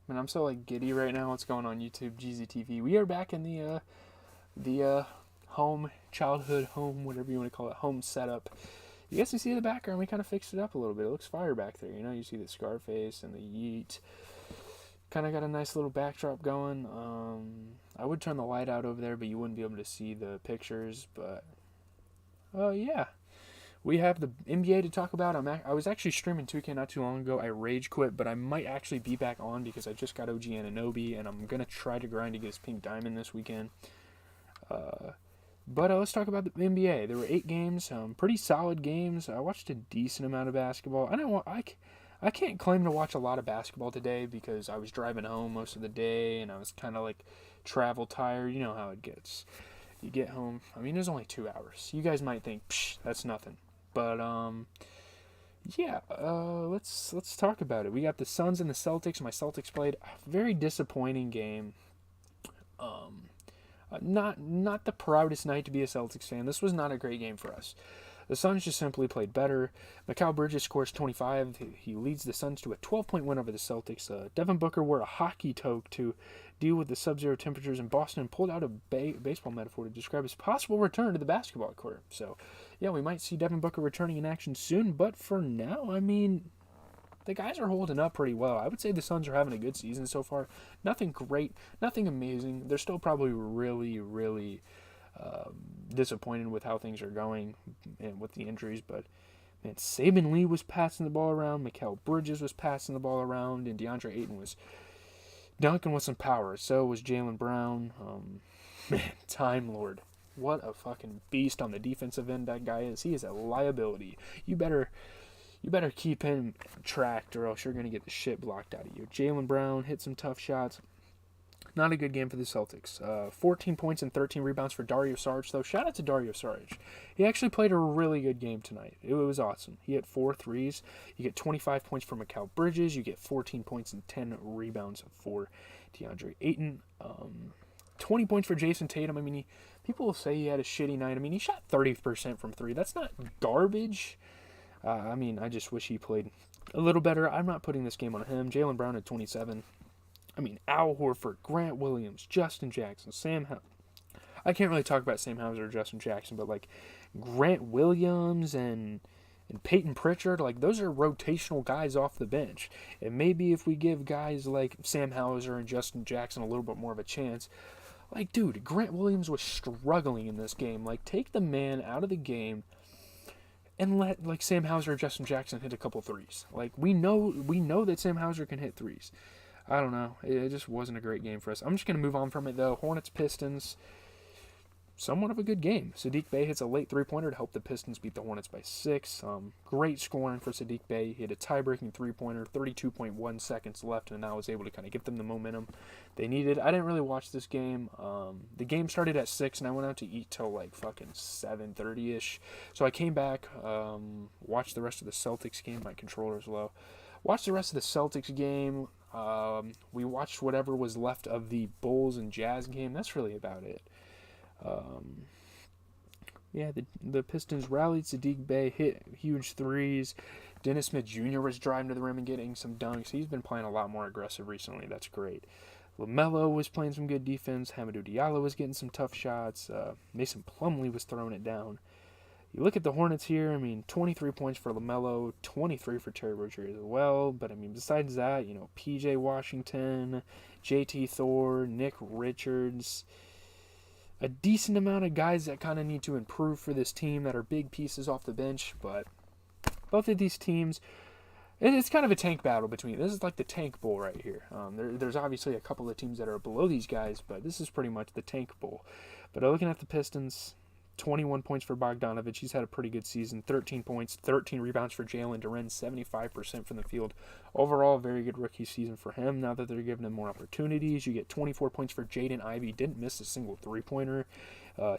Man, I'm so like giddy right now. What's going on YouTube, GZTV? We are back in the home, childhood home, whatever you want to call it, home setup. You guys can see the background. We kind of fixed it up a little bit. It looks fire back there. You know, you see the Scarface and the Yeet. Kind of got a nice little backdrop going. I would turn the light out over there, but you wouldn't be able to see the pictures. But yeah, we have the NBA to talk about. I was actually streaming 2K not too long ago. I rage quit, but I might actually be back on because I just got OG Anunoby, and I'm gonna try to grind to get his pink diamond this weekend. But let's talk about the NBA. There were 8 games, pretty solid games. I watched a decent amount of basketball. I can't claim to watch a lot of basketball today because I was driving home most of the day and I was kind of like travel tired. You know how it gets. You get home. I mean, it was only 2 hours. You guys might think, psh, that's nothing. But yeah. Let's talk about it. We got the Suns and the Celtics. My Celtics played a very disappointing game. Um, not the proudest night to be a Celtics fan. This was not a great game for us. The Suns just simply played better. Mikal Bridges scores 25. He leads the Suns to a 12-point win over the Celtics. Devin Booker wore a hockey toque to deal with the sub-zero temperatures in Boston and pulled out a baseball metaphor to describe his possible return to the basketball court. So, yeah, we might see Devin Booker returning in action soon, but for now, I mean, the guys are holding up pretty well. I would say the Suns are having a good season so far. Nothing great, nothing amazing. They're still probably really, really disappointed with how things are going and with the injuries, but man, Saban Lee was passing the ball around, Mikal Bridges was passing the ball around, and DeAndre Ayton was dunking with some power. So was Jaylen Brown. Man, Time Lord. What a fucking beast on the defensive end that guy is. He is a liability. You better keep him tracked or else you're going to get the shit blocked out of you. Jaylen Brown hit some tough shots. Not a good game for the Celtics. 14 points and 13 rebounds for Dario Saric, though. Shout out to Dario Saric. He actually played a really good game tonight. It was awesome. He hit 4 threes. You get 25 points for Mikal Bridges. You get 14 points and 10 rebounds for DeAndre Ayton. 20 points for Jason Tatum. I mean, people will say he had a shitty night. I mean, he shot 30% from 3. That's not garbage. I mean, I just wish he played a little better. I'm not putting this game on him. Jaylen Brown at 27. I mean, Al Horford, Grant Williams, Justin Jackson, Sam Hauser. I can't really talk about Sam Hauser or Justin Jackson, but like Grant Williams and Peyton Pritchard, like those are rotational guys off the bench. And maybe if we give guys like Sam Hauser and Justin Jackson a little bit more of a chance, like dude, Grant Williams was struggling in this game. Like take the man out of the game and let like Sam Hauser or Justin Jackson hit a couple threes. Like we know that Sam Hauser can hit threes. I don't know. It just wasn't a great game for us. I'm just going to move on from it, though. Hornets, Pistons, somewhat of a good game. Sadiq Bey hits a late three-pointer to help the Pistons beat the Hornets by 6. Great scoring for Sadiq Bey. He hit a tie-breaking three-pointer, 32.1 seconds left, and now was able to kind of get them the momentum they needed. I didn't really watch this game. The game started at 6, and I went out to eat till like fucking 7:30-ish. So I came back, watched the rest of the Celtics game. My controller's low. Watched the rest of the Celtics game. We watched whatever was left of the Bulls and Jazz game. That's really about it. Yeah, the Pistons rallied. Sadiq Bey hit huge threes. Dennis Smith Jr. was driving to the rim and getting some dunks. He's been playing a lot more aggressive recently. That's great. LaMelo was playing some good defense. Hamidou Diallo was getting some tough shots. Mason Plumlee was throwing it down. You look at the Hornets here, I mean, 23 points for LaMelo, 23 for Terry Rozier as well. But, I mean, besides that, you know, P.J. Washington, J.T. Thor, Nick Richards, a decent amount of guys that kind of need to improve for this team that are big pieces off the bench. But both of these teams, it's kind of a tank battle between. This is like the tank bowl right here. There's obviously a couple of teams that are below these guys, but this is pretty much the tank bowl. But looking at the Pistons, 21 points for Bogdanovich. He's had a pretty good season. 13 points, 13 rebounds for Jalen Duren, 75% from the field. Overall, very good rookie season for him. Now that they're giving him more opportunities, you get 24 points for Jaden Ivey. Didn't miss a single three-pointer.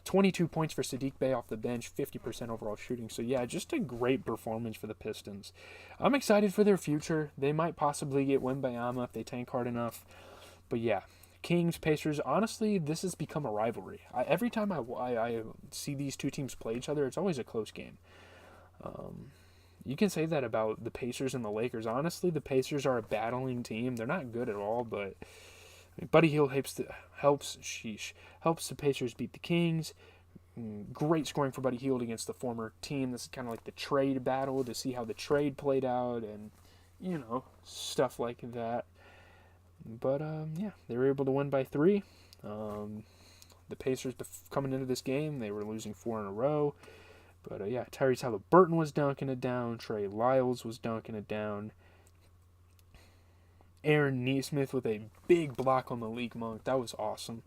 22 points for Sadiq Bey off the bench, 50% overall shooting. So, yeah, just a great performance for the Pistons. I'm excited for their future. They might possibly get Wembayama if they tank hard enough. But, yeah. Kings, Pacers, honestly, this has become a rivalry. Every time I see these two teams play each other, it's always a close game. You can say that about the Pacers and the Lakers. Honestly, the Pacers are a battling team. They're not good at all, but Buddy Hield helps the Pacers beat the Kings. Great scoring for Buddy Hield against the former team. This is kind of like the trade battle to see how the trade played out and, stuff like that. But, yeah, they were able to win by 3. The Pacers, coming into this game, they were losing 4 in a row. But, yeah, Tyrese Halliburton was dunking it down. Trey Lyles was dunking it down. Aaron Nesmith with a big block on Malik Monk. That was awesome.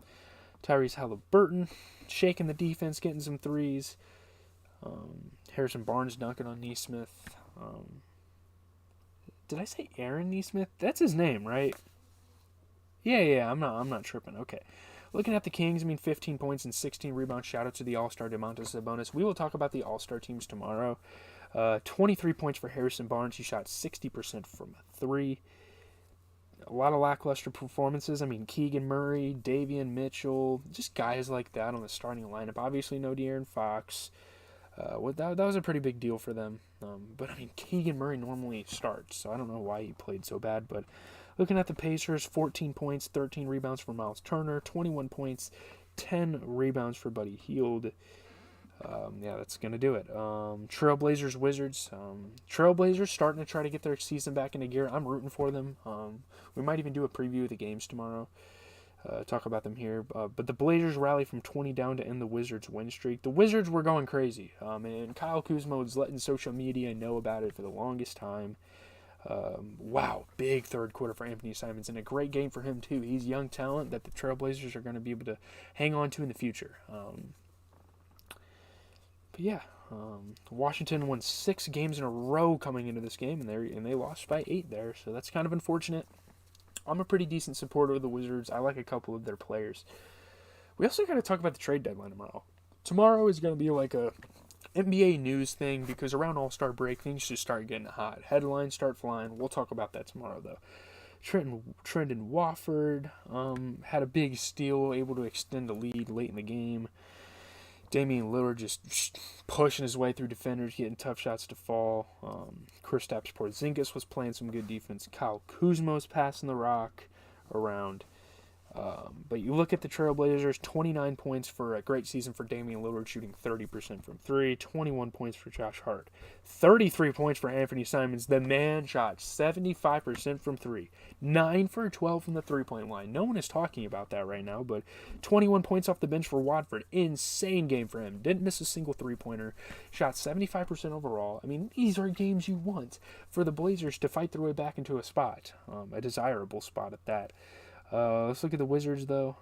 Tyrese Halliburton shaking the defense, getting some threes. Harrison Barnes dunking on Nesmith. Did I say Aaron Nesmith? That's his name, right? Yeah. I'm not tripping. Okay. Looking at the Kings, 15 points and 16 rebounds. Shout out to the All-Star Domantas Sabonis. We will talk about the All-Star teams tomorrow. 23 points for Harrison Barnes. He shot 60% from 3. A lot of lackluster performances. Keegan Murray, Davion Mitchell, just guys like that on the starting lineup. Obviously, no De'Aaron Fox. That was a pretty big deal for them. But Keegan Murray normally starts, so I don't know why he played so bad. But looking at the Pacers, 14 points, 13 rebounds for Miles Turner, 21 points, 10 rebounds for Buddy Hield. That's going to do it. Trailblazers, Wizards. Trailblazers starting to try to get their season back into gear. I'm rooting for them. We might even do a preview of the games tomorrow. Talk about them here. But the Blazers rally from 20 down to end the Wizards' win streak. The Wizards were going crazy. And Kyle Kuzma was letting social media know about it for the longest time. Wow, big third quarter for Anthony Simons. And a great game for him, too. He's young talent that the Trailblazers are going to be able to hang on to in the future. Washington won 6 games in a row coming into this game, and they lost by 8 there, so that's kind of unfortunate. I'm a pretty decent supporter of the Wizards. I like a couple of their players. We also got to talk about the trade deadline tomorrow. Tomorrow is going to be like a NBA news thing because around All-Star break, things just start getting hot. Headlines start flying. We'll talk about that tomorrow, though. Trendon Watford had a big steal, able to extend the lead late in the game. Damian Lillard just pushing his way through defenders, getting tough shots to fall. Kristaps Porzingis was playing some good defense. Kyle Kuzma was passing the rock around. But you look at the Trailblazers, 29 points for a great season for Damian Lillard, shooting 30% from 3, 21 points for Josh Hart, 33 points for Anthony Simons. The man shot 75% from 3, 9 for 12 from the three-point line. No one is talking about that right now, but 21 points off the bench for Watford. Insane game for him. Didn't miss a single three-pointer. Shot 75% overall. These are games you want for the Blazers to fight their way back into a spot, a desirable spot at that. Let's look at the Wizards, though.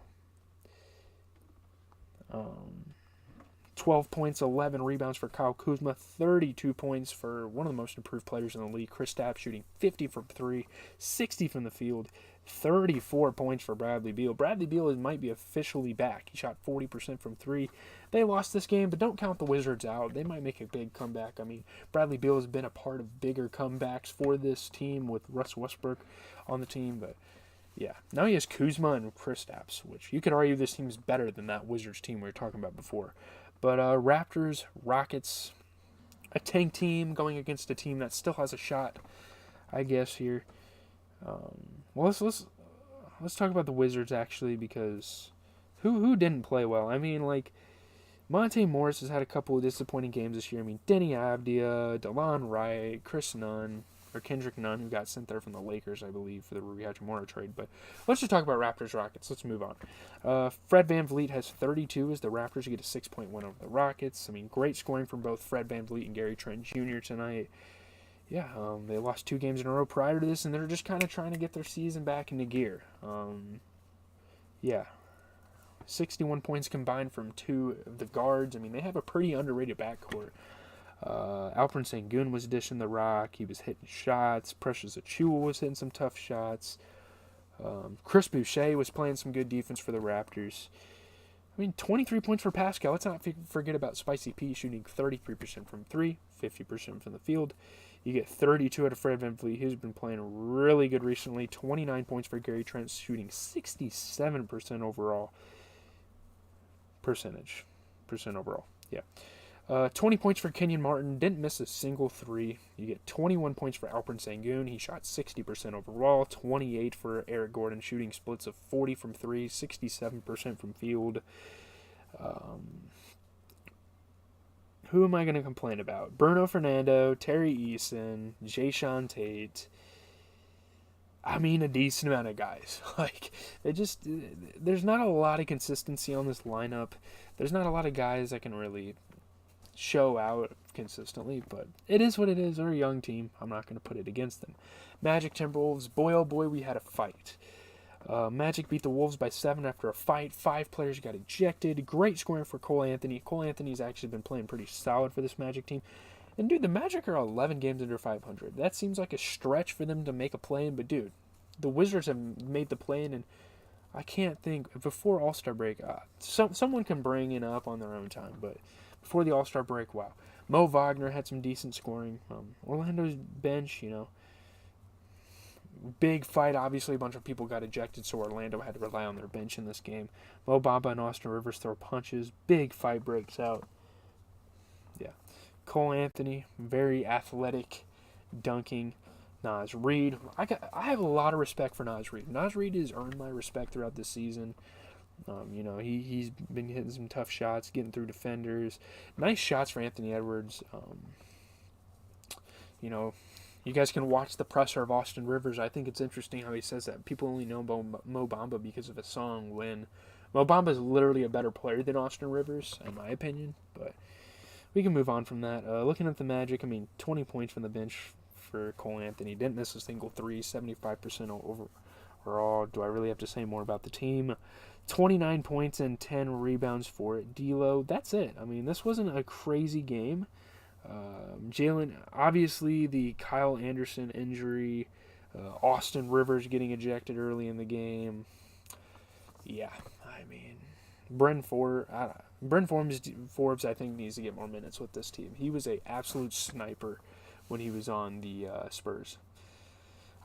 12 points, 11 rebounds for Kyle Kuzma, 32 points for one of the most improved players in the league, Kristaps, shooting 50 from 3, 60 from the field, 34 points for Bradley Beal. Bradley Beal might be officially back. He shot 40% from 3. They lost this game, but don't count the Wizards out. They might make a big comeback. Bradley Beal has been a part of bigger comebacks for this team with Russ Westbrook on the team, but yeah, now he has Kuzma and Kristaps, which you could argue this team is better than that Wizards team we were talking about before. But Raptors, Rockets, a tank team going against a team that still has a shot, I guess, here. Let's talk about the Wizards, actually, because who didn't play well? Monte Morris has had a couple of disappointing games this year. Denny Avdia, DeLon Wright, Kendrick Nunn, who got sent there from the Lakers, I believe, for the Rui Hachimura trade. But let's just talk about Raptors Rockets. Let's move on. Fred VanVleet has 32 as the Raptors get a 6-point win over the Rockets. Great scoring from both Fred VanVleet and Gary Trent Jr. tonight. Yeah, they lost 2 games in a row prior to this, and they're just kind of trying to get their season back into gear. 61 points combined from 2 of the guards. They have a pretty underrated backcourt. Alperen Sengun was dishing the rock. He was hitting shots. Precious Achiuwa was hitting some tough shots. Chris Boucher was playing some good defense for the Raptors. 23 points for Pascal. Let's not forget about Spicy P shooting 33% from 3, 50% from the field. You get 32 out of Fred VanVleet. He's been playing really good recently. 29 points for Gary Trent, shooting 67% overall. Percent overall. Yeah. 20 points for Kenyon Martin. Didn't miss a single three. You get 21 points for Alperen Sengun. He shot 60% overall. 28 for Eric Gordon. Shooting splits of 40 from three, 67% from field. Who am I going to complain about? Bruno Fernando, Terry Eason, Jayshawn Tate. I mean, a decent amount of guys. There's not a lot of consistency on this lineup. There's not a lot of guys that can really show out consistently, but it is what it is. They're a young team. I'm not going to put it against them. Magic Timberwolves, boy oh boy, we had a fight. Magic beat the Wolves by 7 after a fight. 5 players got ejected. Great scoring for Cole Anthony. Cole Anthony's actually been playing pretty solid for this Magic team. And, dude, the Magic are 11 games under 500. That seems like a stretch for them to make a play-in, but, dude, the Wizards have made the play-in, and I can't think, before All-Star break, someone can bring it up on their own time, but before the All-Star break, wow. Mo Wagner had some decent scoring. Orlando's bench, big fight. Obviously, a bunch of people got ejected, so Orlando had to rely on their bench in this game. Mo Bamba and Austin Rivers throw punches. Big fight breaks out. Yeah. Cole Anthony, very athletic, dunking. Naz Reid. I have a lot of respect for Naz Reid. Naz Reid has earned my respect throughout this season. He's been hitting some tough shots, getting through defenders. Nice shots for Anthony Edwards. You guys can watch the presser of Austin Rivers. I think it's interesting how he says that people only know Mo Bamba because of a song, when Mo Bamba is literally a better player than Austin Rivers, in my opinion. But we can move on from that. Looking at the Magic, 20 points from the bench for Cole Anthony. Didn't miss a single three, 75% overall. Do I really have to say more about the team? 29 points and 10 rebounds for D'Lo. That's it. This wasn't a crazy game. Jalen, obviously the Kyle Anderson injury, Austin Rivers getting ejected early in the game. Yeah, Bryn Forbes, I think, needs to get more minutes with this team. He was an absolute sniper when he was on the Spurs.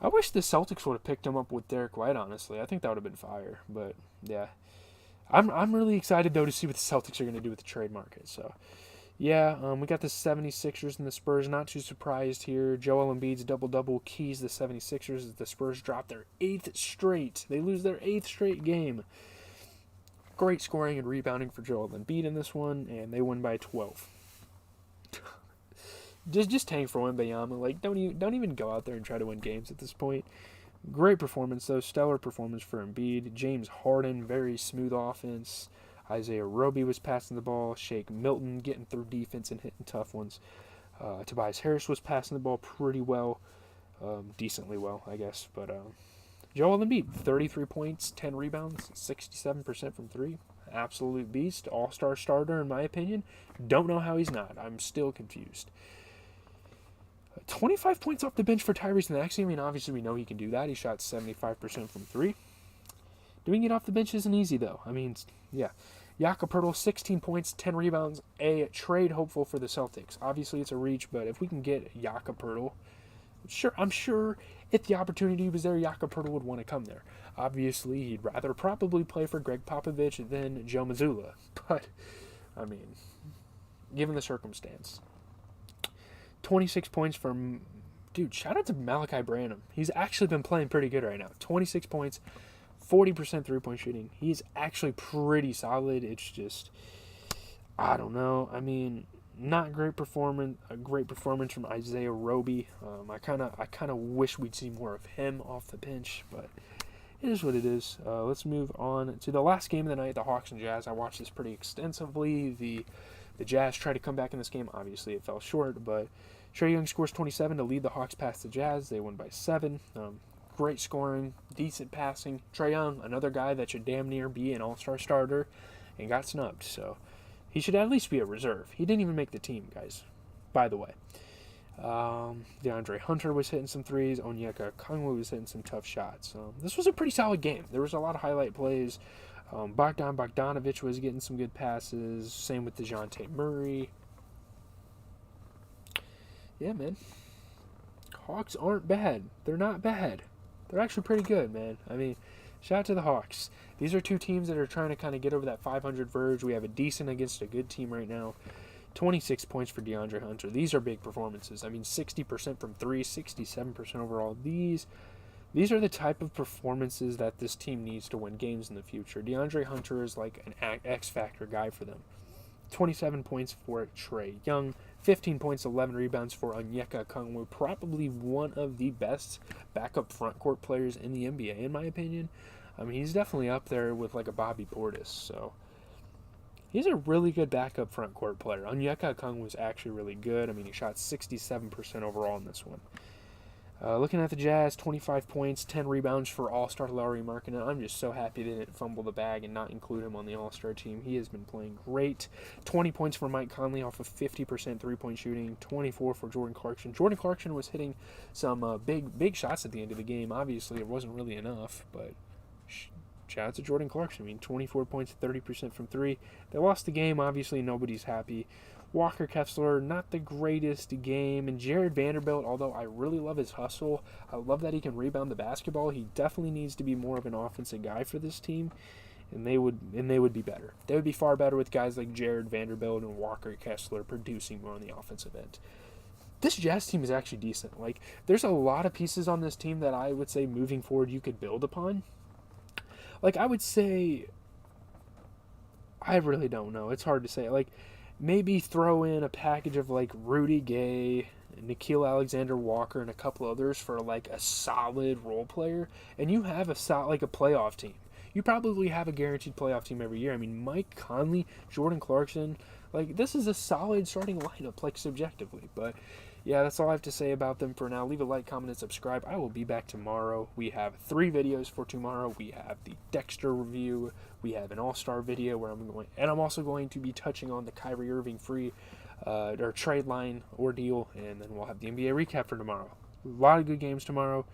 I wish the Celtics would have picked him up with Derek White, honestly. I think that would have been fire. But, yeah. I'm really excited, though, to see what the Celtics are going to do with the trade market. So, yeah, we got the 76ers and the Spurs. Not too surprised here. Joel Embiid's double-double keys the 76ers as the Spurs drop their 8th straight. They lose their 8th straight game. Great scoring and rebounding for Joel Embiid in this one, and they win by 12. Just tank for Wembanyama. Don't even go out there and try to win games at this point. Great performance, though. Stellar performance for Embiid. James Harden, very smooth offense. Isaiah Roby was passing the ball. Shake Milton getting through defense and hitting tough ones. Tobias Harris was passing the ball pretty well. Decently well, I guess. But Joel Embiid, 33 points, 10 rebounds, 67% from three. Absolute beast. All-star starter, in my opinion. Don't know how he's not. I'm still confused. 25 points off the bench for Tyrese Maxey. Obviously we know he can do that. He shot 75% from three. Doing it off the bench isn't easy, though. Yeah. Jakob Poeltl, 16 points, 10 rebounds. A trade hopeful for the Celtics. Obviously it's a reach, but if we can get Jakob Poeltl, I'm sure if the opportunity was there, Jakob Poeltl would want to come there. Obviously, he'd rather probably play for Greg Popovich than Joe Mazzulla. But, given the circumstance. 26 points from... Dude, shout out to Malachi Branham. He's actually been playing pretty good right now. 26 points, 40% three-point shooting. He's actually pretty solid. It's just... I don't know. Not great performance. A great performance from Isaiah Roby. I kind of wish we'd see more of him off the bench, but it is what it is. Let's move on to the last game of the night, the Hawks and Jazz. I watched this pretty extensively. The Jazz tried to come back in this game. Obviously, it fell short, but Trae Young scores 27 to lead the Hawks past the Jazz. They win by 7. Great scoring, decent passing. Trae Young, another guy that should damn near be an all-star starter, and got snubbed, so he should at least be a reserve. He didn't even make the team, guys, by the way. DeAndre Hunter was hitting some threes. Onyeka Okongwu was hitting some tough shots. This was a pretty solid game. There was a lot of highlight plays. Bogdan Bogdanovic was getting some good passes. Same with DeJounte Murray. Yeah, man. Hawks aren't bad. They're not bad. They're actually pretty good, man. Shout out to the Hawks. These are two teams that are trying to kind of get over that 500 verge. We have a decent against a good team right now. 26 points for DeAndre Hunter. These are big performances. I mean, 60% from three, 67% overall. These are the type of performances that this team needs to win games in the future. DeAndre Hunter is like an X-factor guy for them. 27 points for Trae Young, 15 points, 11 rebounds for Onyeka Okongwu, probably one of the best backup front court players in the NBA, in my opinion. I mean, he's definitely up there with like a Bobby Portis, so he's a really good backup front court player. Onyeka Okongwu was actually really good. I mean, he shot 67% overall in this one. Looking at the Jazz, 25 points, 10 rebounds for All-Star Lauri Markkanen. I'm just so happy they didn't fumble the bag and not include him on the All-Star team. He has been playing great. 20 points for Mike Conley off of 50% three-point shooting. 24 for Jordan Clarkson. Jordan Clarkson was hitting some big shots at the end of the game. Obviously, it wasn't really enough, but shout out to Jordan Clarkson. I mean, 24 points, 30% from three. They lost the game. Obviously, nobody's happy. Walker Kessler, not the greatest game. And Jared Vanderbilt, although I really love his hustle, I love that he can rebound the basketball. He definitely needs to be more of an offensive guy for this team. And they would be better. They would be far better with guys like Jared Vanderbilt and Walker Kessler producing more on the offensive end. This Jazz team is actually decent. Like, there's a lot of pieces on this team that I would say moving forward you could build upon. Like, I would say, I really don't know. It's hard to say. Like, maybe throw in a package of like Rudy Gay, Nickeil Alexander-Walker, and a couple others for like a solid role player, and you have a playoff team. You probably have a guaranteed playoff team every year. I mean, Mike Conley, Jordan Clarkson, like this is a solid starting lineup, like subjectively. But yeah, that's all I have to say about them for now. Leave a like, comment, and subscribe. I will be back tomorrow. We have 3 videos for tomorrow. We have the Dexter review. We have an All-Star video where I'm also going to be touching on the Kyrie Irving free or trade line ordeal, and then we'll have the NBA recap for tomorrow. A lot of good games tomorrow.